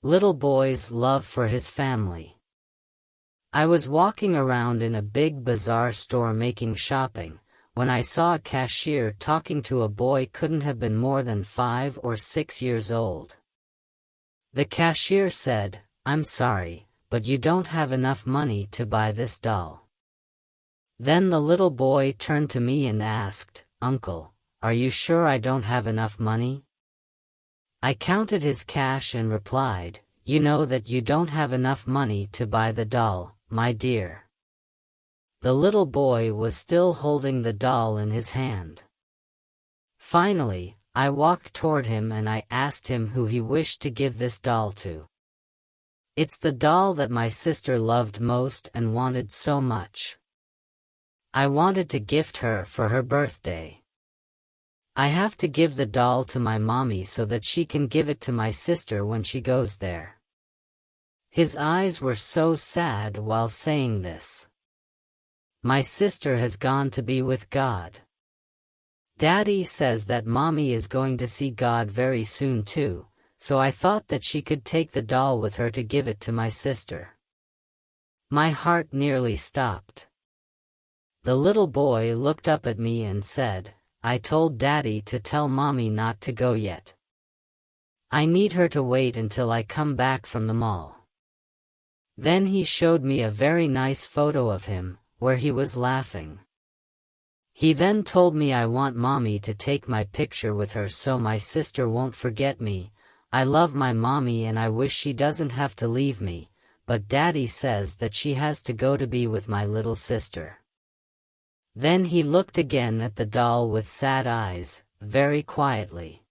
Little boy's love for his family. I was walking around in a big bazaar store making shopping, when I saw a cashier talking to a boy couldn't have been more than 5 or 6 years old. The cashier said, "I'm sorry, but you don't have enough money to buy this doll." Then the little boy turned to me and asked, "Uncle, are you sure I don't have enough money?" I counted his cash and replied, "You know that you don't have enough money to buy the doll, my dear." The little boy was still holding the doll in his hand. Finally, I walked toward him and I asked him who he wished to give this doll to. "It's the doll that my sister loved most and wanted so much. I wanted to gift her for her birthday. I have to give the doll to my mommy so that she can give it to my sister when she goes there." His eyes were so sad while saying this. "My sister has gone to be with God. Daddy says that mommy is going to see God very soon too, so I thought that she could take the doll with her to give it to my sister." My heart nearly stopped. The little boy looked up at me and said, "I told Daddy to tell Mommy not to go yet. I need her to wait until I come back from the mall." Then he showed me a very nice photo of him, where he was laughing. He then told me, "I want Mommy to take my picture with her so my sister won't forget me. I love my mommy and I wish she doesn't have to leave me, but Daddy says that she has to go to be with my little sister." Then he looked again at the doll with sad eyes, very quietly.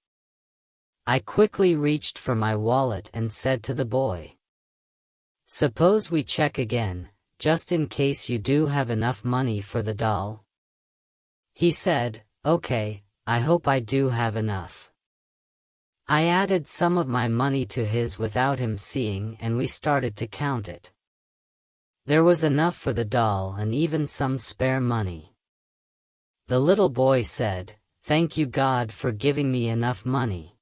I quickly reached for my wallet and said to the boy, "Suppose we check again, just in case you do have enough money for the doll?" He said, "Okay, I hope I do have enough." I added some of my money to his without him seeing and we started to count it. There was enough for the doll and even some spare money. The little boy said, "Thank you God for giving me enough money."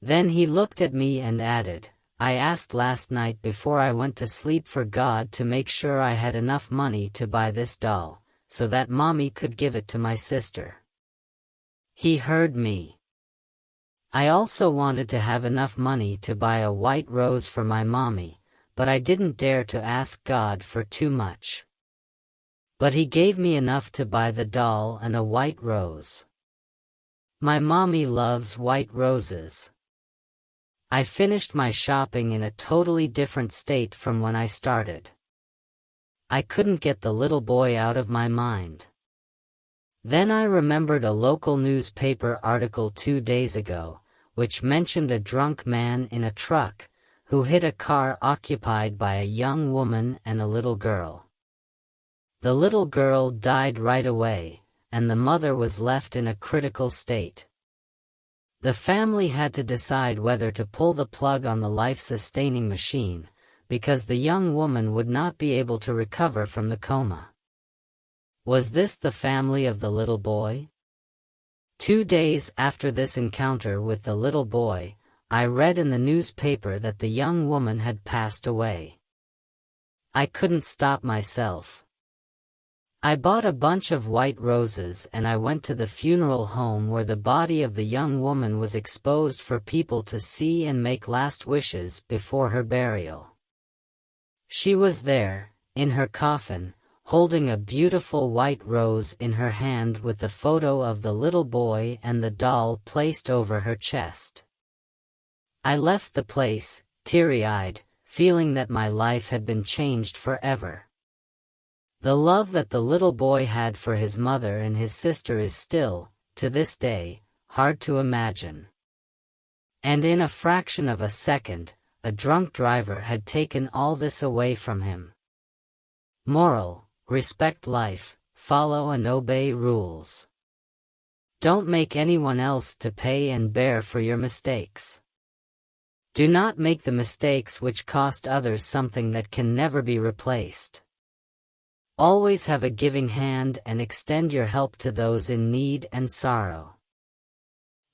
Then he looked at me and added, "I asked last night before I went to sleep for God to make sure I had enough money to buy this doll, so that Mommy could give it to my sister." He heard me. I also wanted to have enough money to buy a white rose for my mommy, but I didn't dare to ask God for too much. But he gave me enough to buy the doll and a white rose. My mommy loves white roses. I finished my shopping in a totally different state from when I started. I couldn't get the little boy out of my mind. Then I remembered a local newspaper article 2 days ago, which mentioned a drunk man in a truck, who hit a car occupied by a young woman and a little girl. The little girl died right away, and the mother was left in a critical state. The family had to decide whether to pull the plug on the life-sustaining machine, because the young woman would not be able to recover from the coma. Was this the family of the little boy? 2 days after this encounter with the little boy, I read in the newspaper that the young woman had passed away. I couldn't stop myself. I bought a bunch of white roses and I went to the funeral home where the body of the young woman was exposed for people to see and make last wishes before her burial. She was there, in her coffin, holding a beautiful white rose in her hand with the photo of the little boy and the doll placed over her chest. I left the place, teary-eyed, feeling that my life had been changed forever. The love that the little boy had for his mother and his sister is still, to this day, hard to imagine. And in a fraction of a second, a drunk driver had taken all this away from him. Moral: respect life, follow and obey rules. Don't make anyone else to pay and bear for your mistakes. Do not make the mistakes which cost others something that can never be replaced. Always have a giving hand and extend your help to those in need and sorrow.